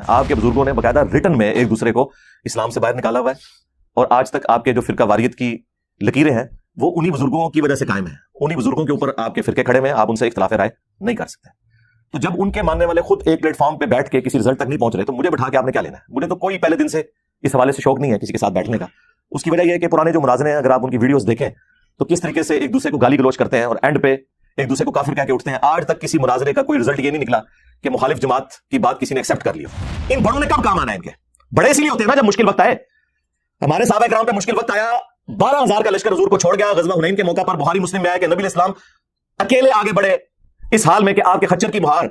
آپ کے بزرگوں نے باقاعدہ ریٹن میں ایک دوسرے کو اسلام سے باہر نکالا ہوا ہے، اور آج تک آپ کے جو فرقہ واریت کی لکیریں ہیں وہ انہی بزرگوں کی وجہ سے قائم ہیں، انہی بزرگوں کے اوپر آپ کے فرقے کھڑے ہوئے ہیں، آپ ان سے اختلاف رائے نہیں کر سکتے۔ تو جب ان کے ماننے والے خود ایک پلیٹ فارم پہ بیٹھ کے کسی رزلٹ تک نہیں پہنچ رہے تو مجھے بٹھا کے آپ نے کیا لینا ہے؟ مجھے تو کوئی پہلے دن سے اس حوالے سے شوق نہیں ہے کسی کے ساتھ بیٹھنے کا۔ اس کی وجہ یہ ہے کہ پرانے جو مناظرے ہیں اگر آپ ان کی ویڈیوز دیکھیں تو کس طریقے سے ایک دوسرے کو گالی گلوچ کرتے ہیں اور اینڈ پہ ایک دوسرے کو کافر کہہ کے اٹھتے ہیں۔ آج تک کسی مناظرے کا کوئی رزلٹ یہ نہیں نکلا کہ مخالف جماعت کی بات کسی نے ایکسپٹ کر لی ہو۔ ان بڑوں نے کب کام آنا ہے؟ ان کے بڑے اس لیے ہوتے ہیں نا جب مشکل وقت آئے۔ ہمارے صحابہ کرام پہ مشکل وقت آیا، 12,000 کا لشکر حضور کو چھوڑ گیا، غزوہ حنین کے موقع پر بخاری مسلم میں آیا کہ نبی علیہ السلام اکیلے آگے بڑھے، اس حال میں کہ آپ کے خچر کی مہار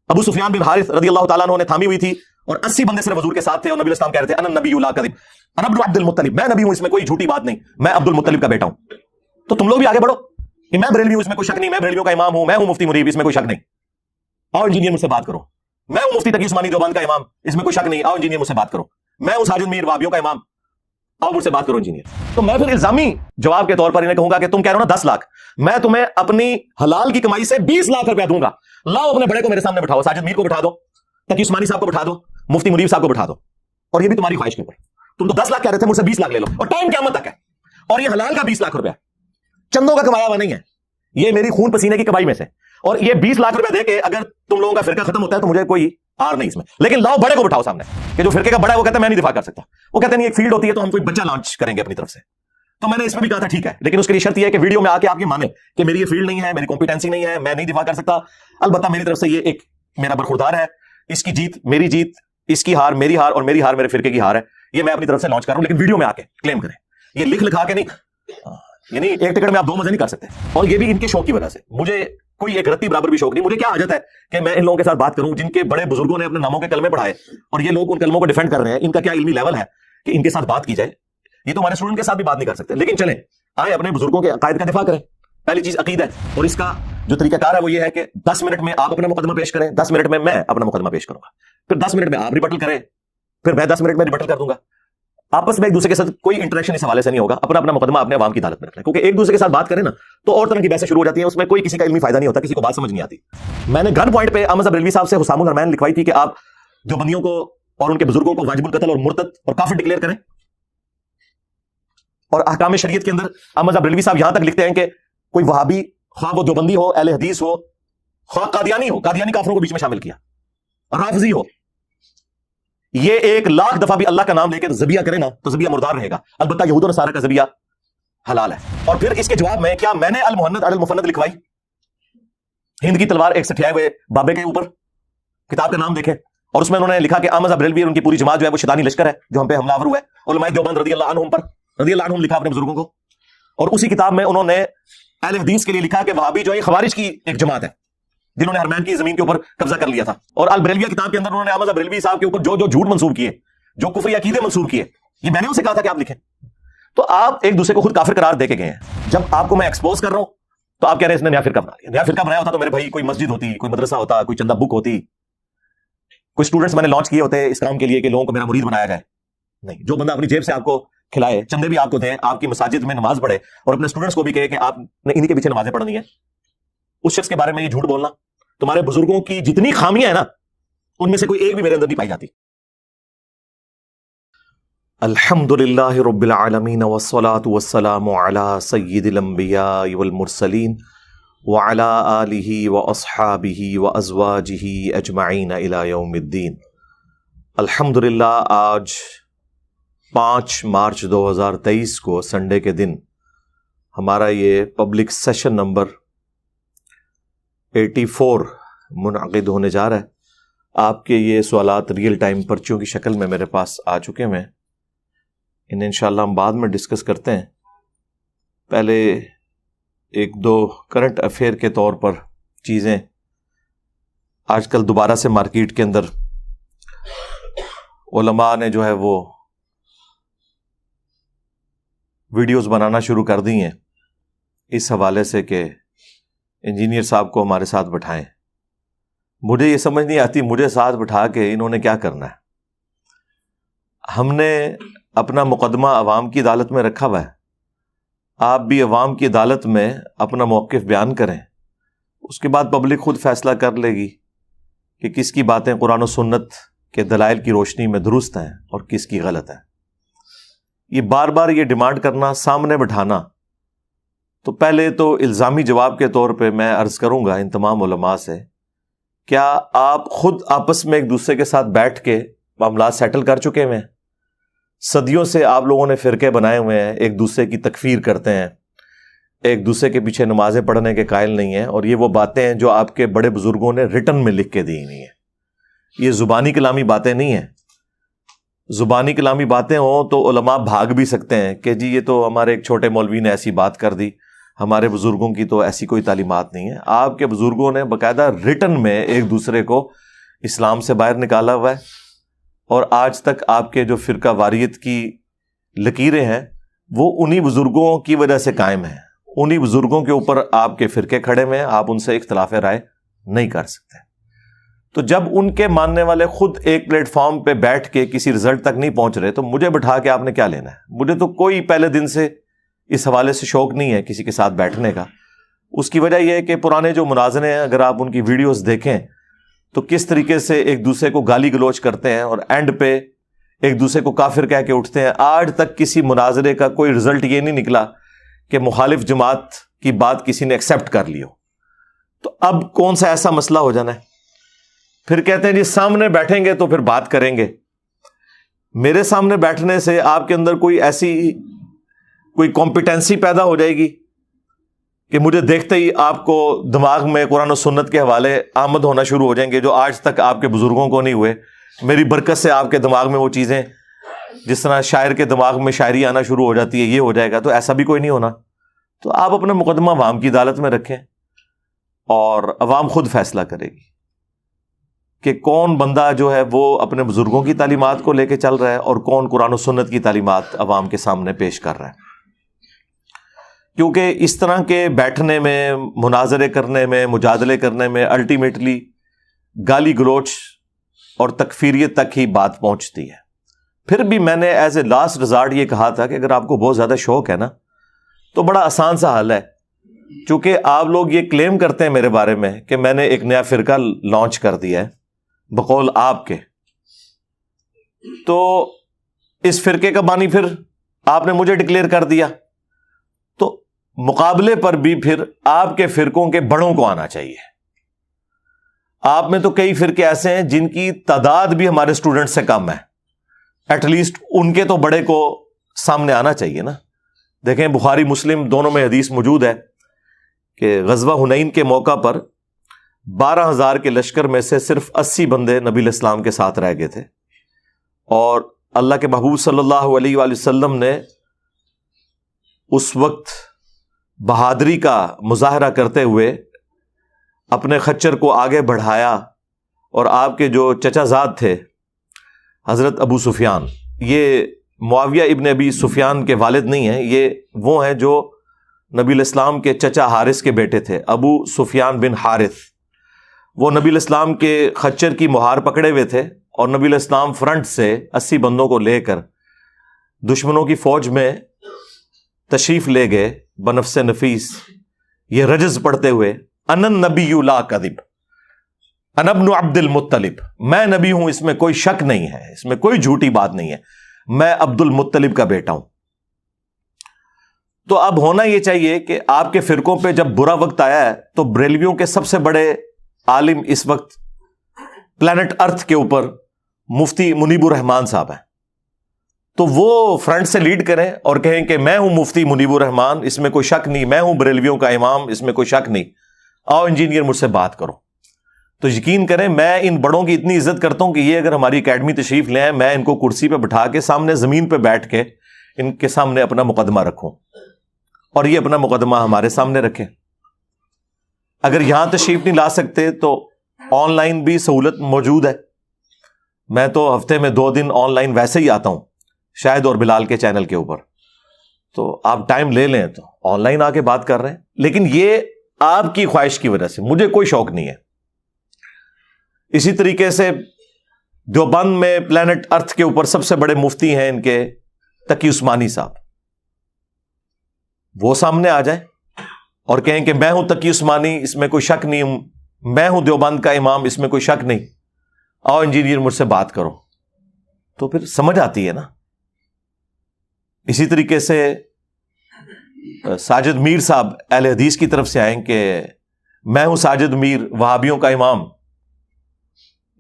ابو سفیان بن حارث رضی اللہ تعالیٰ عنہ نے تھامی ہوئی تھی، اور 80 بندے صرف حضور کے ساتھ تھے، اور نبی علیہ السلام کہہ رہے تھے انا النبی لا کذب انا ابن عبد المطلب، میں نبی ہوں، اس میں کوئی جھوٹی بات نہیں، میں عبد المطلب کا بیٹا ہوں۔ تو تم لوگ بھی آگے بڑھو کہ میں بریلوی ہوں، اس میں کوئی شک نہیں، میں بریلویوں کا امام ہوں، میں ہوں مفتی مریب، اس میں کوئی شک نہیں، آؤ انجینئر مجھ سے بات کرو، میں ہوں مفتی تقی عثمانی دیوبند کا امام، اس میں کوئی شک نہیں، آؤ انجینئر مجھ سے بات کرو، میں ہوں ساجد میر وابیوں کا امام، آؤ مجھ سے بات کرو انجینئر۔ تو میں پھر الزامی جواب کے طور پر انہیں کہوں گا کہ تم کہہ رہے ہو نا 10 لاکھ، میں تمہیں اپنی حلال کی کمائی سے 20 لاکھ روپیہ دوں گا، لاؤ اپنے بڑے کو میرے سامنے بٹھاؤ، ساجد میر کو بٹھا دو، تقی عثمانی صاحب کو بٹھا دو، مفتی منیب صاحب کو بٹھا دو، اور یہ بھی تمہاری خواہش کے اوپر۔ تم تو 10 لاکھ کہہ رہے تھے، مجھ سے 20 لاکھ لے لو، اور ٹائم قیامت تک ہے، اور یہ حلال کا 20 لاکھ روپیہ چندوں کا کمایا ہوا نہیں ہے، یہ میری خون پسینے کی کمائی میں سے، اور یہ 20 لاکھ روپیہ دے کے اگر تم لوگوں کا فرقہ ختم ہوتا ہے تو مجھے کوئی آر نہیں اس میں، لیکن لاؤ بڑے کو بٹھاؤ سامنے، کہ جو فرقے کا بڑا ہے وہ کہتا ہے میں نہیں دفاع کر سکتا، وہ کہتے ہیں ایک فیلڈ ہوتی ہے تو ہم کوئی بچہ لانچ کریں گے اپنی طرف سے۔ تو میں نے اس میں بھی کہا تھا ٹھیک ہے، لیکن اس کے لیے شرط یہ ہے کہ ویڈیو میں آ کے آپ یہ مانیں کہ میری یہ فیلڈ نہیں ہے، میری کمپیٹنسی نہیں ہے، میں نہیں دفاع کر سکتا، البتہ میری طرف سے یہ ایک میرا برخوردار ہے، اس کی جیت میری جیت، اس کی ہار میری ہار، اور میری ہار میرے فرقے کی ہار ہے، یہ میں اپنی طرف سے لانچ کر رہا ہوں، لیکن ویڈیو میں آ کے کلیم کریں، یہ لکھ لکھا کے نہیں، یعنی ایک ٹکٹ میں آپ 2 مزے نہیں کر سکتے، اور یہ بھی ان کے شوق کی وجہ سے، مجھے کوئی ایک رتی برابر بھی شوق نہیں، مجھے کیا حاجت ہے کہ میں ان لوگوں کے ساتھ بات کروں جن کے بڑے بزرگوں نے اپنے ناموں کے کلمے پڑھائے، اور یہ لوگ ان کلموں کو ڈیفینڈ کر رہے ہیں، ان کا کیا علمی لیول ہے کہ ان کے ساتھ بات کی جائے؟ یہ تو ہمارے اسٹوڈنٹ کے ساتھ بھی بات نہیں کر سکتے، لیکن چلیں آئے اپنے بزرگوں کے عقائد کا دفاع کریں۔ پہلی چیز عقیدہ ہے، اور اس کا جو طریقہ کار ہے وہ یہ ہے کہ 10 منٹ میں آپ اپنا مقدمہ پیش کریں، 10 منٹ میں اپنا مقدمہ پیش کروں گا، پھر 10 منٹ میں آپ ریبٹل کریں، پھر میں 10 منٹ میں ریبٹل کر دوں گا، آپس میں ایک دوسرے کے ساتھ کوئی انٹریکشن اس حوالے سے نہیں ہوگا، اپنا مقدمہ اپنے عوام کی عدالت میں رکھنا، کیونکہ ایک دوسرے کے ساتھ بات کریں نا تو اور طرح کی بحثیں شروع ہو جاتی ہیں، اس میں کوئی کسی کا علمی فائدہ نہیں ہوتا، کسی کو بات سمجھ نہیں آتی۔ میں نے گرن پوائنٹ پہ احمد بریلوی صاحب سے حسام الحرمین لکھوائی تھی کہ آپ جو بندیوں کو اور ان کے بزرگوں کو واجب القتل اور مرتد اور کافر ڈکلیئر کریں، اور احکام شریعت کے اندر احمد بریلوی صاحب یہاں تک لکھتے ہیں کہ کوئی وہابی، خواہ وہ دیوبندی ہو، اہل حدیث ہو، خواہ قادیانی ہو، قادیانی کافروں کو بیچ میں شامل کیا، رافضی ہو، یہ 1,00,000 دفعہ بھی اللہ کا نام لے کے ذبیحہ کرے نا تو ذبیحہ مردار رہے گا، البتہ یہود و نصارہ کا ذبیحہ حلال ہے۔ اور پھر اس کے جواب میں کیا میں نے المہند علی المفند لکھوائی، ہند کی تلوار ایک سٹھائے ہوئے بابے کے اوپر، کتاب کا نام دیکھیں، اور اس میں انہوں نے لکھا کہ احمد بریلوی اور ان کی پوری جماعت جو ہے وہ شیطانی لشکر ہے جو ہم پہ حملہ آور ہوا ہے، علماء دیوبند رضی اللہ عنہم پر، رضی اللہ عنہم لکھا اپنے بزرگوں کو، اور اسی کتاب میں انہوں نے اہل حدیث کے لیے لکھا کہ وہابی جو ہے خوارج کی ایک جماعت ہے جنہوں نے حرمین کی زمین کے اوپر قبضہ کر لیا تھا، اور البریلویہ کتاب کے اندر انہوں نے احمد بریلوی صاحب کے اوپر جو جھوٹ منسوب کیے، جو کفری عقیدے منسوب کیے، یہ میں نے اسے کہا تھا کہ آپ لکھیں۔ تو آپ ایک دوسرے کو خود کافر قرار دے کے گئے ہیں، جب آپ کو میں ایکسپوز کر رہا ہوں تو آپ کہہ رہے ہیں اس نے نیا فرقہ بنا لیا، نیا فرقہ بنایا ہوتا تو میرے بھائی کوئی مسجد ہوتی، کوئی مدرسہ ہوتا، کوئی چندہ بک ہوتی، کوئی اسٹوڈنٹس میں نے لانچ کیے ہوتے اس کام کے لیے کہ لوگوں کو میرا مرید بنایا جائے، نہیں، جو بندہ اپنی جیب سے آپ کو کھلائے، چندے بھی آپ کو دیں، آپ کی مساجد میں نماز پڑھے، اور اپنے اسٹوڈنٹس کو بھی کہے کہ آپ نے انہی کے پیچھے نمازیں پڑھنی ہے، اس شخص کے بارے میں یہ جھوٹ بولنا، تمہارے بزرگوں کی جتنی خامیاں ہیں نا ان میں سے کوئی ایک بھی میرے اندر نہیں پائی جاتی۔ الحمدللہ رب العالمین والصلاة والسلام علی سید الانبیاء والمرسلین وعلی آلہ واصحابہ وازواجہ اجمعین الی یوم الدین۔ الحمدللہ آج 5 مارچ 2023 کو سنڈے کے دن ہمارا یہ پبلک سیشن نمبر 84 منعقد ہونے جا رہا ہے۔ آپ کے یہ سوالات ریئل ٹائم پرچیوں کی شکل میں میرے پاس آ چکے ہیں، انہیں انشاءاللہ ہم بعد میں ڈسکس کرتے ہیں۔ پہلے 1-2 کرنٹ افیئر کے طور پر چیزیں، آج کل دوبارہ سے مارکیٹ کے اندر علماء نے جو ہے وہ ویڈیوز بنانا شروع کر دی ہیں اس حوالے سے کہ انجینئر صاحب کو ہمارے ساتھ بٹھائیں۔ مجھے یہ سمجھ نہیں آتی مجھے ساتھ بٹھا کے انہوں نے کیا کرنا ہے۔ ہم نے اپنا مقدمہ عوام کی عدالت میں رکھا ہوا ہے، آپ بھی عوام کی عدالت میں اپنا موقف بیان کریں، اس کے بعد پبلک خود فیصلہ کر لے گی کہ کس کی باتیں قرآن و سنت کہ دلائل کی روشنی میں درست ہیں اور کس کی غلط ہے. یہ بار بار یہ ڈیمانڈ کرنا، سامنے بٹھانا، تو پہلے تو الزامی جواب کے طور پہ میں عرض کروں گا ان تمام علماء سے، کیا آپ خود آپس میں ایک دوسرے کے ساتھ بیٹھ کے معاملات سیٹل کر چکے ہوئے ہیں؟ صدیوں سے آپ لوگوں نے فرقے بنائے ہوئے ہیں، ایک دوسرے کی تکفیر کرتے ہیں، ایک دوسرے کے پیچھے نمازیں پڑھنے کے قائل نہیں ہیں، اور یہ وہ باتیں ہیں جو آپ کے بڑے بزرگوں نے ریٹن میں لکھ کے دی نہیں ہیں. یہ زبانی کلامی باتیں نہیں ہیں. زبانی کلامی باتیں ہوں تو علماء بھاگ بھی سکتے ہیں کہ جی یہ تو ہمارے ایک چھوٹے مولوی نے ایسی بات کر دی، ہمارے بزرگوں کی تو ایسی کوئی تعلیمات نہیں ہے. آپ کے بزرگوں نے باقاعدہ ریٹن میں ایک دوسرے کو اسلام سے باہر نکالا ہوا ہے، اور آج تک آپ کے جو فرقہ واریت کی لکیریں ہیں وہ انہی بزرگوں کی وجہ سے قائم ہیں. انہی بزرگوں کے اوپر آپ کے فرقے کھڑے ہوئے ہیں، آپ ان سے اختلاف رائے نہیں کر سکتے. تو جب ان کے ماننے والے خود ایک پلیٹ فارم پہ بیٹھ کے کسی رزلٹ تک نہیں پہنچ رہے تو مجھے بٹھا کے آپ نے کیا لینا ہے؟ مجھے تو کوئی پہلے دن سے اس حوالے سے شوق نہیں ہے کسی کے ساتھ بیٹھنے کا. اس کی وجہ یہ ہے کہ پرانے جو مناظرے ہیں، اگر آپ ان کی ویڈیوز دیکھیں تو کس طریقے سے ایک دوسرے کو گالی گلوچ کرتے ہیں اور اینڈ پہ ایک دوسرے کو کافر کہہ کے اٹھتے ہیں. آج تک کسی مناظرے کا کوئی رزلٹ یہ نہیں نکلا کہ مخالف جماعت کی بات کسی نے ایکسیپٹ کر لی ہو. تو اب کون سا ایسا مسئلہ ہو جانا ہے؟ پھر کہتے ہیں جی سامنے بیٹھیں گے تو پھر بات کریں گے. میرے سامنے بیٹھنے سے آپ کے اندر کوئی ایسی کوئی کمپیٹنسی پیدا ہو جائے گی کہ مجھے دیکھتے ہی آپ کو دماغ میں قرآن و سنت کے حوالے آمد ہونا شروع ہو جائیں گے جو آج تک آپ کے بزرگوں کو نہیں ہوئے. میری برکت سے آپ کے دماغ میں وہ چیزیں، جس طرح شاعر کے دماغ میں شاعری آنا شروع ہو جاتی ہے، یہ ہو جائے گا. تو ایسا بھی کوئی نہیں ہونا. تو آپ اپنا مقدمہ عوام کی عدالت میں رکھیں اور عوام خود فیصلہ کرے گی کہ کون بندہ جو ہے وہ اپنے بزرگوں کی تعلیمات کو لے کے چل رہا ہے اور کون قرآن و سنت کی تعلیمات عوام کے سامنے پیش کر رہا ہے. کیونکہ اس طرح کے بیٹھنے میں، مناظرے کرنے میں، مجادلے کرنے میں الٹیمیٹلی گالی گلوچ اور تکفیریت تک ہی بات پہنچتی ہے. پھر بھی میں نے ایز اے لاسٹ ریزارٹ یہ کہا تھا کہ اگر آپ کو بہت زیادہ شوق ہے نا تو بڑا آسان سا حل ہے. چونکہ آپ لوگ یہ کلیم کرتے ہیں میرے بارے میں کہ میں نے ایک نیا فرقہ لانچ کر دیا ہے بقول آپ کے، تو اس فرقے کا بانی پھر آپ نے مجھے ڈکلیئر کر دیا، تو مقابلے پر بھی پھر آپ کے فرقوں کے بڑوں کو آنا چاہیے. آپ میں تو کئی فرقے ایسے ہیں جن کی تعداد بھی ہمارے اسٹوڈنٹ سے کم ہے، ایٹ لیسٹ ان کے تو بڑے کو سامنے آنا چاہیے نا. دیکھیں بخاری مسلم دونوں میں حدیث موجود ہے کہ غزوہ حنین کے موقع پر 12,000 کے لشکر میں سے صرف 80 بندے نبی علیہ السلام کے ساتھ رہ گئے تھے، اور اللہ کے محبوب صلی اللہ علیہ وآلہ وسلم نے اس وقت بہادری کا مظاہرہ کرتے ہوئے اپنے خچر کو آگے بڑھایا، اور آپ کے جو چچا زاد تھے حضرت ابو سفیان، یہ معاویہ ابن ابی سفیان کے والد نہیں ہیں، یہ وہ ہیں جو نبی علیہ السلام کے چچا حارث کے بیٹے تھے، ابو سفیان بن حارث. وہ نبی علیہ السلام کے خچر کی مہار پکڑے ہوئے تھے، اور نبی علیہ السلام فرنٹ سے 80 بندوں کو لے کر دشمنوں کی فوج میں تشریف لے گئے بنفس نفیس، یہ رجز پڑھتے ہوئے انا النبی لا کذب انا ابن عبد المطلب، میں نبی ہوں، اس میں کوئی شک نہیں ہے، اس میں کوئی جھوٹی بات نہیں ہے، میں عبد المطلب کا بیٹا ہوں. تو اب ہونا یہ چاہیے کہ آپ کے فرقوں پہ جب برا وقت آیا ہے تو بریلویوں کے سب سے بڑے عالم اس وقت پلانٹ ارتھ کے اوپر مفتی منیب الرحمان صاحب ہیں، تو وہ فرنٹ سے لیڈ کریں اور کہیں کہ میں ہوں مفتی منیب الرحمان، اس میں کوئی شک نہیں، میں ہوں بریلویوں کا امام، اس میں کوئی شک نہیں، آؤ انجینئر مجھ سے بات کرو. تو یقین کریں میں ان بڑوں کی اتنی عزت کرتا ہوں کہ یہ اگر ہماری اکیڈمی تشریف لے آئیں، میں ان کو کرسی پہ بٹھا کے سامنے زمین پہ بیٹھ کے ان کے سامنے اپنا مقدمہ رکھوں اور یہ اپنا مقدمہ ہمارے سامنے رکھیں. اگر یہاں تشریف نہیں لا سکتے تو آن لائن بھی سہولت موجود ہے. میں تو ہفتے میں 2 دن آن لائن ویسے ہی آتا ہوں شاہد اور بلال کے چینل کے اوپر، تو آپ ٹائم لے لیں تو آن لائن آ کے بات کر رہے ہیں. لیکن یہ آپ کی خواہش کی وجہ سے، مجھے کوئی شوق نہیں ہے. اسی طریقے سے دیوبند میں پلانٹ ارتھ کے اوپر سب سے بڑے مفتی ہیں ان کے تقی عثمانی صاحب، وہ سامنے آ جائیں اور کہیں کہ میں ہوں تقی عثمانی، اس میں کوئی شک نہیں، میں ہوں دیوبند کا امام، اس میں کوئی شک نہیں. آؤ انجینئر مجھ سے بات کرو، تو پھر سمجھ آتی ہے نا. اسی طریقے سے ساجد میر صاحب اہل حدیث کی طرف سے آئیں کہ میں ہوں ساجد میر، وہابیوں کا امام،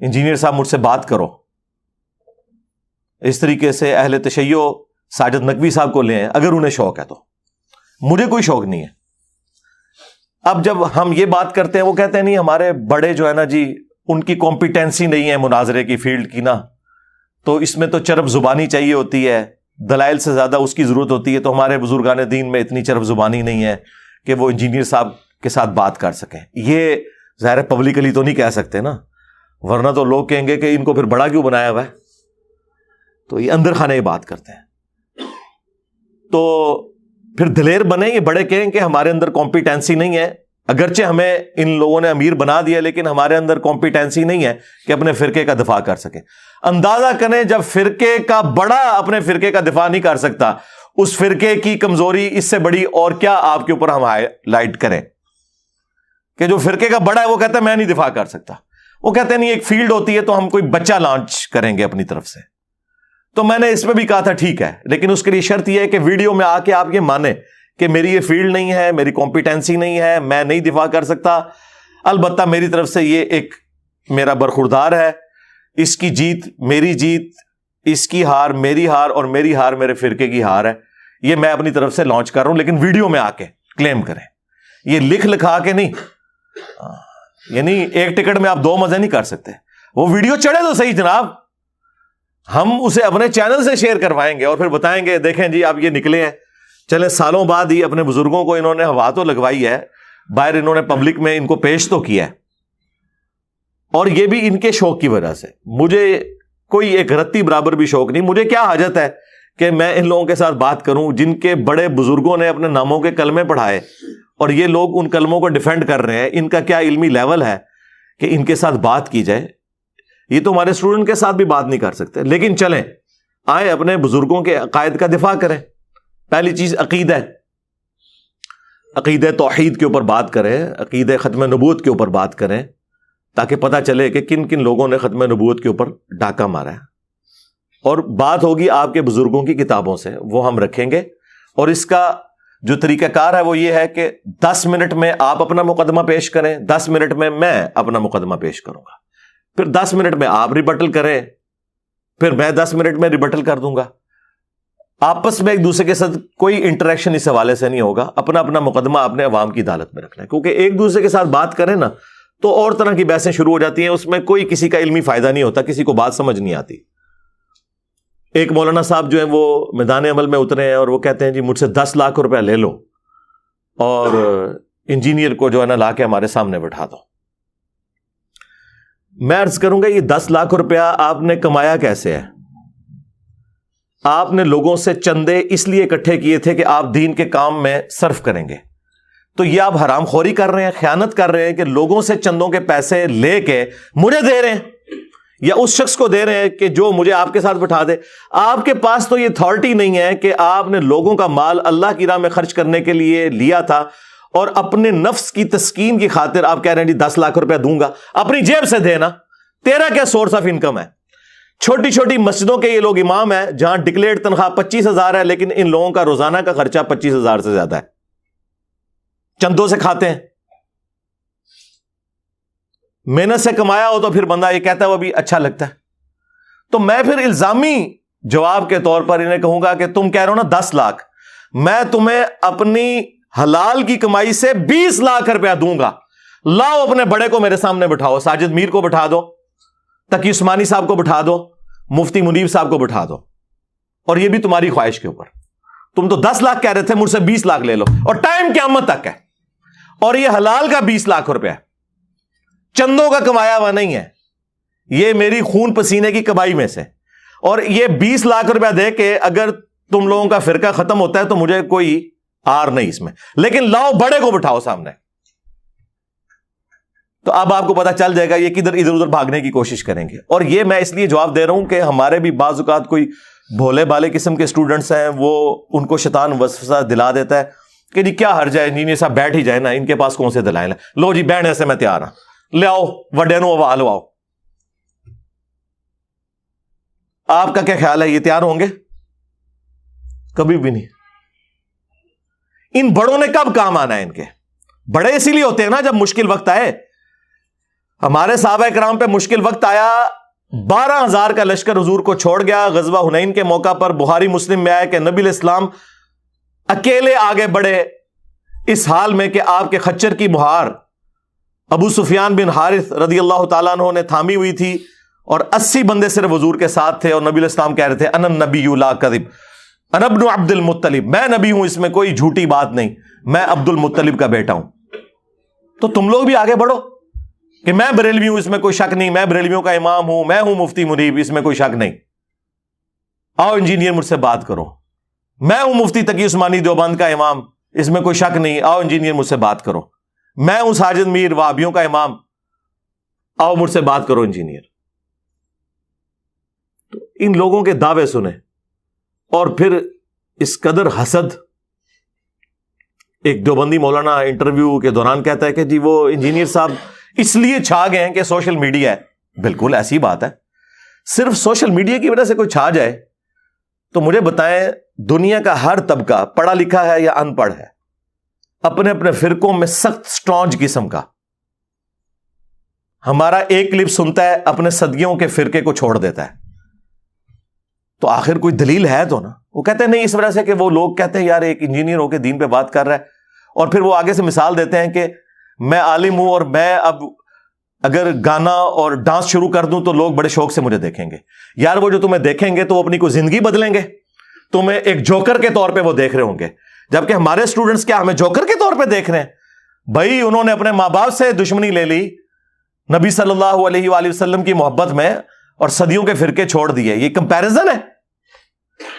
انجینئر صاحب مجھ سے بات کرو. اس طریقے سے اہل تشیع ساجد نقوی صاحب کو لیں اگر انہیں شوق ہے تو. مجھے کوئی شوق نہیں ہے. اب جب ہم یہ بات کرتے ہیں وہ کہتے ہیں نہیں ہمارے بڑے جو ہے نا جی ان کی کمپیٹنسی نہیں ہے مناظرے کی فیلڈ کی نا، تو اس میں تو چرب زبانی چاہیے ہوتی ہے، دلائل سے زیادہ اس کی ضرورت ہوتی ہے، تو ہمارے بزرگان دین میں اتنی چرب زبانی نہیں ہے کہ وہ انجینئر صاحب کے ساتھ بات کر سکیں. یہ ظاہر پبلکلی تو نہیں کہہ سکتے نا، ورنہ تو لوگ کہیں گے کہ ان کو پھر بڑا کیوں بنایا ہوا ہے. تو یہ اندر خانے یہ بات کرتے ہیں. تو پھر دلیر بنے، یہ بڑے کہیں کہ ہمارے اندر کمپیٹنسی نہیں ہے، اگرچہ ہمیں ان لوگوں نے امیر بنا دیا لیکن ہمارے اندر کمپیٹنسی نہیں ہے کہ اپنے فرقے کا دفاع کر سکیں. اندازہ کریں جب فرقے کا بڑا اپنے فرقے کا دفاع نہیں کر سکتا، اس فرقے کی کمزوری اس سے بڑی اور کیا آپ کے اوپر ہم ہائیلائٹ کریں کہ جو فرقے کا بڑا ہے وہ کہتا ہے میں نہیں دفاع کر سکتا. وہ کہتے ہیں نہیں ایک فیلڈ ہوتی ہے تو ہم کوئی بچہ لانچ کریں گے اپنی طرف سے. تو میں نے اس میں بھی کہا تھا ٹھیک ہے، لیکن اس کے لیے شرط یہ ہے کہ ویڈیو میں آ کے آپ یہ مانیں کہ میری یہ فیلڈ نہیں ہے، میری کمپیٹنسی نہیں ہے، میں نہیں دفاع کر سکتا. البتہ میری طرف سے یہ ایک میرا برخوردار ہے، اس کی جیت میری جیت، اس کی ہار میری ہار، اور میری ہار میرے فرقے کی ہار ہے. یہ میں اپنی طرف سے لانچ کر رہا ہوں، لیکن ویڈیو میں آ کے کلیم کریں، یہ لکھ لکھا کے نہیں. یعنی ایک ٹکٹ میں آپ 2 مزے نہیں کر سکتے. وہ ویڈیو چڑھے تو صحیح جناب، ہم اسے اپنے چینل سے شیئر کروائیں گے اور پھر بتائیں گے دیکھیں جی آپ یہ نکلے ہیں. چلے سالوں بعد ہی اپنے بزرگوں کو انہوں نے ہوا تو لگوائی ہے، باہر انہوں نے پبلک میں ان کو پیش تو کیا ہے، اور یہ بھی ان کے شوق کی وجہ سے. مجھے کوئی ایک رتی برابر بھی شوق نہیں. مجھے کیا حاجت ہے کہ میں ان لوگوں کے ساتھ بات کروں جن کے بڑے بزرگوں نے اپنے ناموں کے کلمے پڑھائے اور یہ لوگ ان کلموں کو ڈیفینڈ کر رہے ہیں. ان کا کیا علمی لیول ہے کہ ان کے ساتھ بات کی جائے. یہ تو ہمارے اسٹوڈنٹ کے ساتھ بھی بات نہیں کر سکتے. لیکن چلیں آئے اپنے بزرگوں کے عقائد کا دفاع کریں. پہلی چیز عقیدہ، عقیدہ توحید کے اوپر بات کریں، عقیدہ ختم نبوت کے اوپر بات کریں، تاکہ پتہ چلے کہ کن کن لوگوں نے ختم نبوت کے اوپر ڈاکہ مارا ہے. اور بات ہوگی آپ کے بزرگوں کی کتابوں سے، وہ ہم رکھیں گے. اور اس کا جو طریقہ کار ہے وہ یہ ہے کہ 10 منٹ میں آپ اپنا مقدمہ پیش کریں، 10 منٹ میں میں اپنا مقدمہ پیش کروں گا، پھر 10 منٹ میں آپ ریبٹل کریں، پھر میں 10 منٹ میں ریبٹل کر دوں گا. آپس میں ایک دوسرے کے ساتھ کوئی انٹریکشن اس حوالے سے نہیں ہوگا. اپنا اپنا مقدمہ اپنے عوام کی عدالت میں رکھنا ہے، کیونکہ ایک دوسرے کے ساتھ بات کریں نا تو اور طرح کی بحثیں شروع ہو جاتی ہیں، اس میں کوئی کسی کا علمی فائدہ نہیں ہوتا، کسی کو بات سمجھ نہیں آتی. ایک مولانا صاحب جو ہیں وہ میدان عمل میں اترے ہیں اور وہ کہتے ہیں جی مجھ سے 10 لاکھ روپیہ لے لو اور انجینئر کو جو ہے نا لا کے ہمارے سامنے بٹھا دو. میں عرض کروں گا یہ 10 لاکھ روپیہ آپ نے کمایا کیسے ہے؟ آپ نے لوگوں سے چندے اس لیے اکٹھے کیے تھے کہ آپ دین کے کام میں صرف کریں گے. تو یہ آپ حرام خوری کر رہے ہیں، خیانت کر رہے ہیں کہ لوگوں سے چندوں کے پیسے لے کے مجھے دے رہے ہیں یا اس شخص کو دے رہے ہیں کہ جو مجھے آپ کے ساتھ بٹھا دے. آپ کے پاس تو یہ اتھارٹی نہیں ہے کہ آپ نے لوگوں کا مال اللہ کی راہ میں خرچ کرنے کے لیے لیا تھا اور اپنے نفس کی تسکین کی خاطر آپ کہہ رہے ہیں جی 10 لاکھ روپیہ دوں گا. اپنی جیب سے دینا، تیرا کیا سورس آف انکم ہے؟ چھوٹی چھوٹی مسجدوں کے یہ لوگ امام ہیں جہاں ڈکلیئرڈ تنخواہ 25,000 ہے، لیکن ان لوگوں کا روزانہ کا خرچہ 25,000 سے زیادہ ہے، چندوں سے کھاتے ہیں. محنت سے کمایا ہو تو پھر بندہ یہ کہتا ہے وہ بھی اچھا لگتا ہے. تو میں پھر الزامی جواب کے طور پر انہیں کہوں گا کہ تم کہہ رہے ہو نا 10 لاکھ، میں تمہیں اپنی حلال کی کمائی سے 20 لاکھ روپیہ دوں گا. لاؤ اپنے بڑے کو میرے سامنے بٹھاؤ، ساجد میر کو بٹھا دو، تقی عثمانی صاحب کو بٹھا دو، مفتی منیب صاحب کو بٹھا دو. اور یہ بھی تمہاری خواہش کے اوپر. تم تو 10 لاکھ کہہ رہے تھے، مجھ سے 20 لاکھ لے لو، اور ٹائم قیامت تک ہے. اور یہ حلال کا 20 لاکھ روپیہ چندوں کا کمایا ہوا نہیں ہے، یہ میری خون پسینے کی کمائی میں سے. اور یہ 20 لاکھ روپیہ دے کے اگر تم لوگوں کا فرقہ ختم ہوتا ہے تو مجھے کوئی آر نہیں اس میں، لیکن لاؤ بڑے کو بٹھاؤ سامنے. تو اب آپ کو پتا چل جائے گا یہ کدھر ادھر ادھر بھاگنے کی کوشش کریں گے. اور یہ میں اس لیے جواب دے رہا ہوں کہ ہمارے بھی بعض اوقات کوئی بھولے بالے قسم کے اسٹوڈنٹس ہیں، وہ ان کو شیطان وسوسہ دلا دیتا ہے کہ جی کیا حرج ہے، انجینئر صاحب بیٹھ ہی جائے نا، ان کے پاس کون سے دلائل ہیں، لو جی بہن ایسے میں تیار ہوں، لے آؤ وڈے نو آواز آؤ. آپ کا کیا خیال ہے, یہ تیار ہوں گے؟ کبھی بھی نہیں. ان بڑوں نے کب کام آنا ہے؟ ان کے بڑے اسی لیے ہوتے ہیں نا جب مشکل وقت آئے. ہمارے صحابہ کرام پہ مشکل وقت آیا, 12,000 کا لشکر حضور کو چھوڑ گیا. غزوہ حنین کے موقع پر بخاری مسلم میں آیا کہ نبی علیہ السلام اکیلے آگے بڑھے اس حال میں کہ آپ کے خچر کی مہار ابو سفیان بن حارث رضی اللہ تعالیٰ عنہ نے تھامی ہوئی تھی, اور 80 بندے صرف حضور کے ساتھ تھے, اور نبی علیہ السلام کہہ رہے تھے انا النبی لا کذب انا ابن عبد المطلب, میں نبی ہوں, اس میں کوئی جھوٹی بات نہیں, میں عبد المطلب کا بیٹا ہوں. تو تم لوگ بھی آگے بڑھو کہ میں بریلوی ہوں, اس میں کوئی شک نہیں, میں بریلویوں کا امام ہوں, میں ہوں مفتی منیب, اس میں کوئی شک نہیں. آؤ انجینئر مجھ سے بات کرو, میں ہوں مفتی تقی عثمانی دیوبند کا امام, اس میں کوئی شک نہیں, آؤ انجینئر مجھ سے بات کرو. میں ہوں ساجد میر وہابیوں کا امام, آؤ مجھ سے بات کرو انجینئر. تو ان لوگوں کے دعوے سنے, اور پھر اس قدر حسد. ایک دیوبندی مولانا انٹرویو کے دوران کہتا ہے کہ جی وہ انجینئر صاحب اس لیے چھا گئے ہیں کہ سوشل میڈیا ہے. بالکل ایسی بات ہے, صرف سوشل میڈیا کی وجہ سے کوئی چھا جائے تو مجھے بتائیں, دنیا کا ہر طبقہ پڑھا لکھا ہے یا ان پڑھ ہے, اپنے اپنے فرقوں میں سخت سٹرانج قسم کا. ہمارا ایک کلپ سنتا ہے اپنے صدیوں کے فرقے کو چھوڑ دیتا ہے. تو آخر کوئی دلیل ہے تو نا. وہ کہتے ہیں نہیں, اس وجہ سے کہ وہ لوگ کہتے ہیں یار ایک انجینئر ہو کے دین پہ بات کر رہا ہے, اور پھر وہ آگے سے مثال دیتے ہیں کہ میں عالم ہوں اور میں اب اگر گانا اور ڈانس شروع کر دوں تو لوگ بڑے شوق سے مجھے دیکھیں گے. یار وہ جو تمہیں دیکھیں گے تو وہ اپنی کوئی زندگی بدلیں گے, تمہیں ایک جوکر کے طور پہ وہ دیکھ رہے ہوں گے, جبکہ ہمارے اسٹوڈنٹس کیا ہمیں جوکر کے طور پہ دیکھ رہے ہیں؟ بھائی انہوں نے اپنے ماں باپ سے دشمنی لے لی نبی صلی اللہ علیہ وآلہ وسلم کی محبت میں, اور صدیوں کے فرقے چھوڑ دیے. یہ کمپیرزن ہے.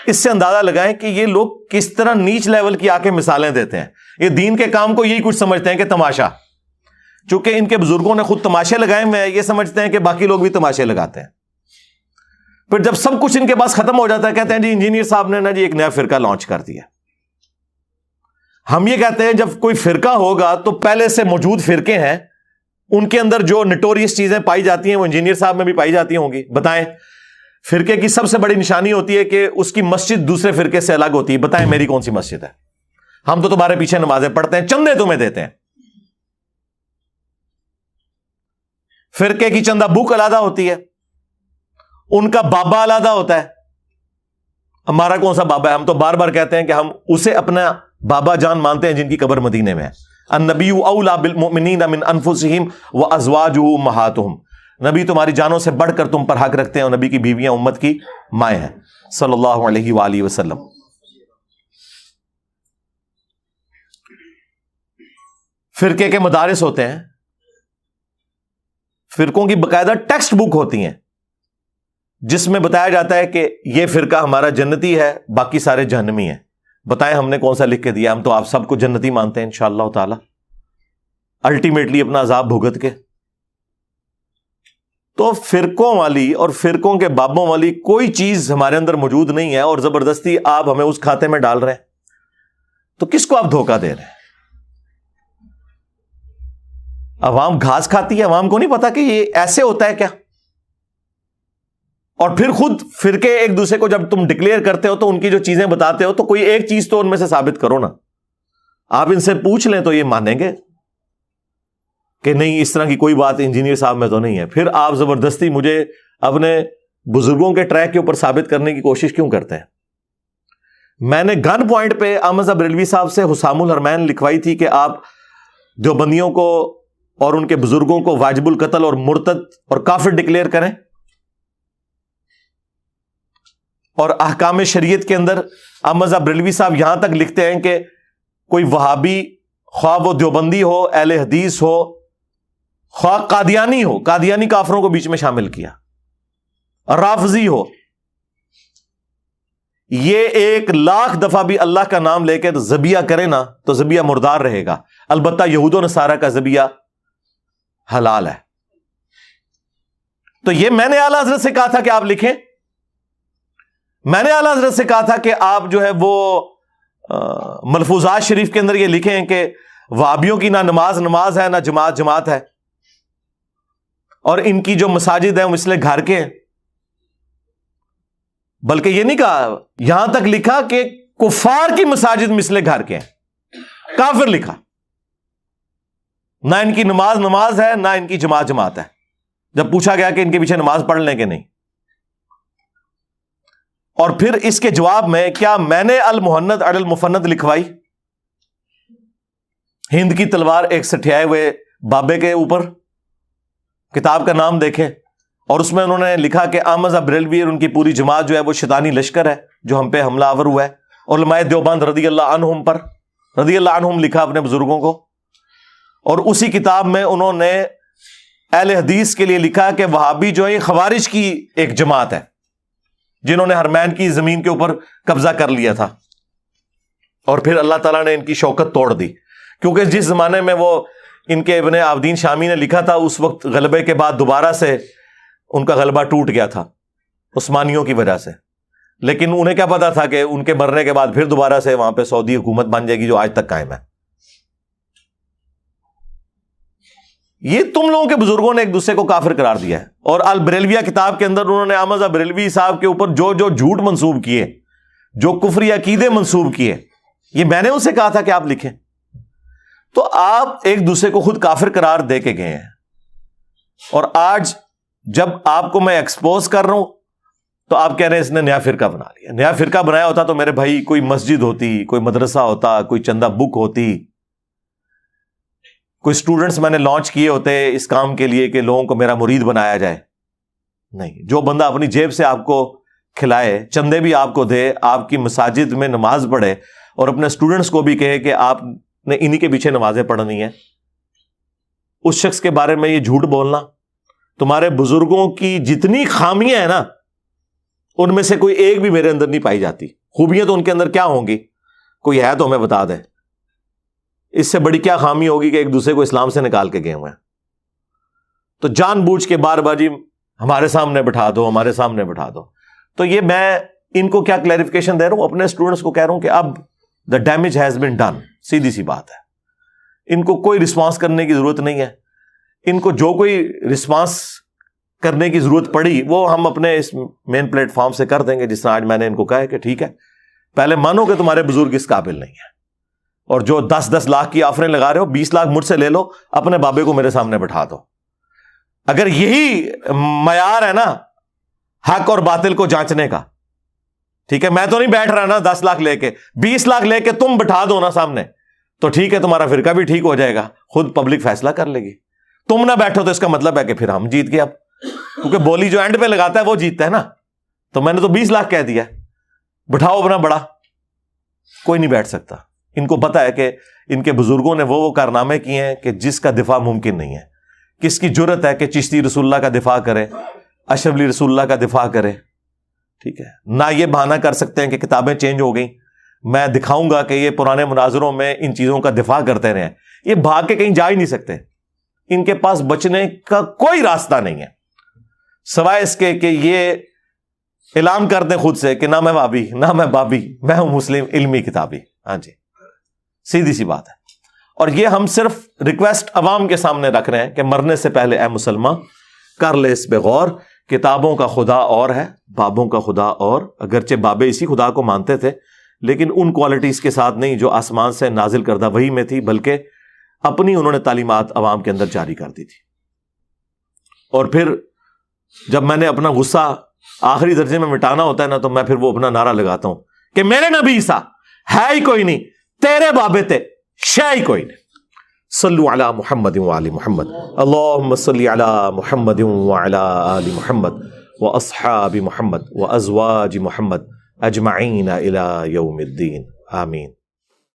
اس سے اندازہ لگائیں کہ یہ لوگ کس طرح نیچ لیول کی آ کے مثالیں دیتے ہیں. یہ دین کے کام کو یہی کچھ سمجھتے ہیں کہ تماشا. چونکہ ان کے بزرگوں نے خود تماشے لگائے ہوئے ہیں, یہ سمجھتے ہیں کہ باقی لوگ بھی تماشے لگاتے ہیں. پھر جب سب کچھ ان کے پاس ختم ہو جاتا ہے کہتے ہیں جی انجینئر صاحب نے نا جی ایک نیا فرقہ لانچ کر دیا. ہم یہ کہتے ہیں جب کوئی فرقہ ہوگا تو پہلے سے موجود فرقے ہیں, ان کے اندر جو نٹوریس چیزیں پائی جاتی ہیں وہ انجینئر صاحب میں بھی پائی جاتی ہوں گی. بتائیں, فرقے کی سب سے بڑی نشانی ہوتی ہے کہ اس کی مسجد دوسرے فرقے سے الگ ہوتی ہے. بتائیں میری کون سی مسجد ہے؟ ہم تو تمہارے پیچھے نمازیں پڑھتے ہیں, چندے تمہیں دیتے ہیں. فرقے کی چندہ بک علیحدہ ہوتی ہے, ان کا بابا علیحدہ ہوتا ہے. ہمارا کون سا بابا ہے؟ ہم تو بار بار کہتے ہیں کہ ہم اسے اپنا بابا جان مانتے ہیں جن کی قبر مدینے میں ہے. النبی اولی بالمؤمنین من انفسہم وازواجہ امہاتہم, نبی تمہاری جانوں سے بڑھ کر تم پر حق رکھتے ہیں, اور نبی کی بیویاں امت کی مائیں ہیں صلی اللہ علیہ وآلہ وسلم. فرقے کے مدارس ہوتے ہیں, فرقوں کی باقاعدہ ٹیکسٹ بک ہوتی ہیں جس میں بتایا جاتا ہے کہ یہ فرقہ ہمارا جنتی ہے, باقی سارے جہنمی ہیں. بتائیں ہم نے کون سا لکھ کے دیا؟ ہم تو آپ سب کو جنتی مانتے ہیں انشاءاللہ تعالی, الٹیمیٹلی اپنا عذاب بھگت کے. تو فرقوں والی اور فرقوں کے بابوں والی کوئی چیز ہمارے اندر موجود نہیں ہے, اور زبردستی آپ ہمیں اس کھاتے میں ڈال رہے ہیں. تو کس کو آپ دھوکہ دے رہے ہیں؟ عوام گھاس کھاتی ہے, عوام کو نہیں پتا کہ یہ ایسے ہوتا ہے کیا. اور پھر خود فرقے ایک دوسرے کو جب تم ڈکلیئر کرتے ہو تو ان کی جو چیزیں بتاتے ہو تو کوئی ایک چیز تو ان میں سے ثابت کرو نا. آپ ان سے پوچھ لیں تو یہ مانیں گے کہ نہیں اس طرح کی کوئی بات انجینئر صاحب میں تو نہیں ہے. پھر آپ زبردستی مجھے اپنے بزرگوں کے ٹریک کے اوپر ثابت کرنے کی کوشش کیوں کرتے ہیں؟ میں نے گن پوائنٹ پہ احمد صاحب بریلوی صاحب سے حسام الحرمین لکھوائی تھی کہ آپ دیوبندیوں کو اور ان کے بزرگوں کو واجب القتل اور مرتد اور کافر ڈکلیئر کریں, اور احکام شریعت کے اندر احمد صاحب بریلوی صاحب یہاں تک لکھتے ہیں کہ کوئی وہابی, خواہ وہ دیوبندی ہو, اہل حدیث ہو, خواہ قادیانی ہو, قادیانی کافروں کو بیچ میں شامل کیا, رافضی ہو, یہ 1,00,000 دفعہ بھی اللہ کا نام لے کے ذبیح کرے نا تو ذبیح مردار رہے گا. البتہ یہود و نصارہ کا ذبیح حلال ہے. تو یہ میں نے اعلیٰ حضرت سے کہا تھا کہ آپ لکھیں, میں نے اعلیٰ حضرت سے کہا تھا کہ آپ جو ہے وہ ملفوظات شریف کے اندر یہ لکھیں کہ وہابیوں کی نہ نماز ہے نہ جماعت ہے, اور ان کی جو مساجد ہیں وہ مثل گھر کے ہیں. بلکہ یہ نہیں کہا، یہاں تک لکھا کہ کفار کی مساجد مثل گھر کے ہیں، کافر لکھا، نہ ان کی نماز ہے، نہ ان کی جماعت ہے. جب پوچھا گیا کہ ان کے پیچھے نماز پڑھ لیں کہ نہیں، اور پھر اس کے جواب میں کیا میں نے المہند علی المفند لکھوائی، ہند کی تلوار ایک سٹھیائے ہوئے بابے کے اوپر، کتاب کا نام دیکھیں، اور اس میں انہوں نے لکھا کہ احمد بریلوی اور ان کی پوری جماعت جو ہے وہ شیطانی لشکر ہے جو ہم پہ حملہ آور ہوا ہے. علماء دیوبند رضی اللہ عنہم پر، رضی اللہ عنہم لکھا اپنے بزرگوں کو. اور اسی کتاب میں انہوں نے اہل حدیث کے لیے لکھا کہ وہابی جو ہے یہ خوارج کی ایک جماعت ہے جنہوں نے حرمین کی زمین کے اوپر قبضہ کر لیا تھا، اور پھر اللہ تعالیٰ نے ان کی شوکت توڑ دی، کیونکہ جس زمانے میں وہ ان کے ابن عابدین شامی نے لکھا تھا اس وقت غلبے کے بعد دوبارہ سے ان کا غلبہ ٹوٹ گیا تھا عثمانیوں کی وجہ سے. لیکن انہیں کیا پتا تھا کہ ان کے مرنے کے بعد پھر دوبارہ سے وہاں پہ سعودی حکومت بن جائے گی جو آج تک قائم ہے. یہ تم لوگوں کے بزرگوں نے ایک دوسرے کو کافر قرار دیا ہے. اور البریلویہ کتاب کے اندر انہوں نے احمد بریلوی صاحب کے اوپر جو جو جھوٹ منسوب کیے، جو کفری عقیدے منسوب کیے، یہ میں نے ان سے کہا تھا کہ آپ لکھیں. تو آپ ایک دوسرے کو خود کافر قرار دے کے گئے ہیں، اور آج جب آپ کو میں ایکسپوز کر رہا ہوں تو آپ کہہ رہے ہیں اس نے نیا فرقہ بنا لیا. نیا فرقہ بنایا ہوتا تو میرے بھائی کوئی مسجد ہوتی، کوئی مدرسہ ہوتا، کوئی چندہ بک ہوتی، کوئی سٹوڈنٹس میں نے لانچ کیے ہوتے اس کام کے لیے کہ لوگوں کو میرا مرید بنایا جائے. نہیں، جو بندہ اپنی جیب سے آپ کو کھلائے، چندے بھی آپ کو دے، آپ کی مساجد میں نماز پڑھے، اور اپنے سٹوڈنٹس کو بھی کہے کہ آپ نے انہی کے پیچھے نمازیں پڑھنی ہیں، اس شخص کے بارے میں یہ جھوٹ بولنا. تمہارے بزرگوں کی جتنی خامیاں ہیں نا، ان میں سے کوئی ایک بھی میرے اندر نہیں پائی جاتی. خوبیاں تو ان کے اندر کیا ہوں گی، کوئی ہے تو ہمیں بتا دیں. اس سے بڑی کیا خامی ہوگی کہ ایک دوسرے کو اسلام سے نکال کے گئے ہوئے ہیں. تو جان بوجھ کے بار بار جی ہمارے سامنے بٹھا دو، ہمارے سامنے بٹھا دو. تو یہ میں ان کو کیا کلیریفیکیشن دے رہا ہوں، اپنے اسٹوڈنٹس کو کہہ رہا ہوں کہ اب the damage has been done. سیدھی سی بات ہے، ان کو کوئی رسپانس کرنے کی ضرورت نہیں ہے. ان کو جو کوئی رسپانس کرنے کی ضرورت پڑی وہ ہم اپنے اس مین پلیٹ فارم سے کر دیں گے، جس طرح آج میں نے ان کو کہا ہے کہ ٹھیک ہے، پہلے مانو کہ تمہارے بزرگ اس قابل نہیں ہیں، اور جو 10-10 لاکھ کی آفریں لگا رہے ہو، 20 لاکھ مجھ سے لے لو، اپنے بابے کو میرے سامنے بٹھا دو. اگر یہی معیار ہے نا حق اور باطل کو جانچنے کا، ٹھیک ہے، میں تو نہیں بیٹھ رہا نا 10 لاکھ لے کے، 20 لاکھ لے کے تم بٹھا دو نا سامنے، تو ٹھیک ہے، تمہارا فرقہ بھی ٹھیک ہو جائے گا، خود پبلک فیصلہ کر لے گی. تم نہ بیٹھو تو اس کا مطلب ہے کہ پھر ہم جیت گئے. اب کیونکہ بولی جو اینڈ پہ لگاتا ہے وہ جیتتا ہے نا. تو میں نے تو 20 لاکھ کہہ دیا، بٹھاؤ اپنا بڑا، کوئی نہیں بیٹھ سکتا. ان کو پتا ہے کہ ان کے بزرگوں نے وہ کارنامے کیے ہیں کہ جس کا دفاع ممکن نہیں ہے. کس کی جرت ہے کہ چشتی رسول اللہ کا دفاع کرے، اشرف علی رسول اللہ کا دفاع کرے؟ ٹھیک ہے، نہ یہ بہانہ کر سکتے ہیں کہ کتابیں چینج ہو گئیں، میں دکھاؤں گا کہ یہ پرانے مناظروں میں ان چیزوں کا دفاع کرتے رہے ہیں. یہ بھاگ کے کہیں جا ہی نہیں سکتے، ان کے پاس بچنے کا کوئی راستہ نہیں ہے سوائے اس کے کہ یہ اعلان کر دیں خود سے کہ نہ میں وابی، نہ میں بابی، میں ہوں مسلم علمی کتابی. ہاں جی، سیدھی سی بات ہے. اور یہ ہم صرف ریکویسٹ عوام کے سامنے رکھ رہے ہیں کہ مرنے سے پہلے اے مسلمان کر لے اس پہ غور. کتابوں کا خدا اور ہے، بابوں کا خدا اور. اگرچہ بابے اسی خدا کو مانتے تھے لیکن ان کوالٹیز کے ساتھ نہیں جو آسمان سے نازل کردہ وحی میں تھی، بلکہ اپنی انہوں نے تعلیمات عوام کے اندر جاری کر دی تھی. اور پھر جب میں نے اپنا غصہ آخری درجے میں مٹانا ہوتا ہے نا، تو میں پھر وہ اپنا نعرہ لگاتا ہوں کہ میرے نبی عیسیٰ ہے ہی کوئی نہیں، تیرے بابے تے شے ہی کوئی نہیں. صلو علی محمد وآل محمد، اللہم صلی علی محمد وعلی آل محمد واصحاب محمد وازواج محمد اجمعین الی یوم الدین، آمین.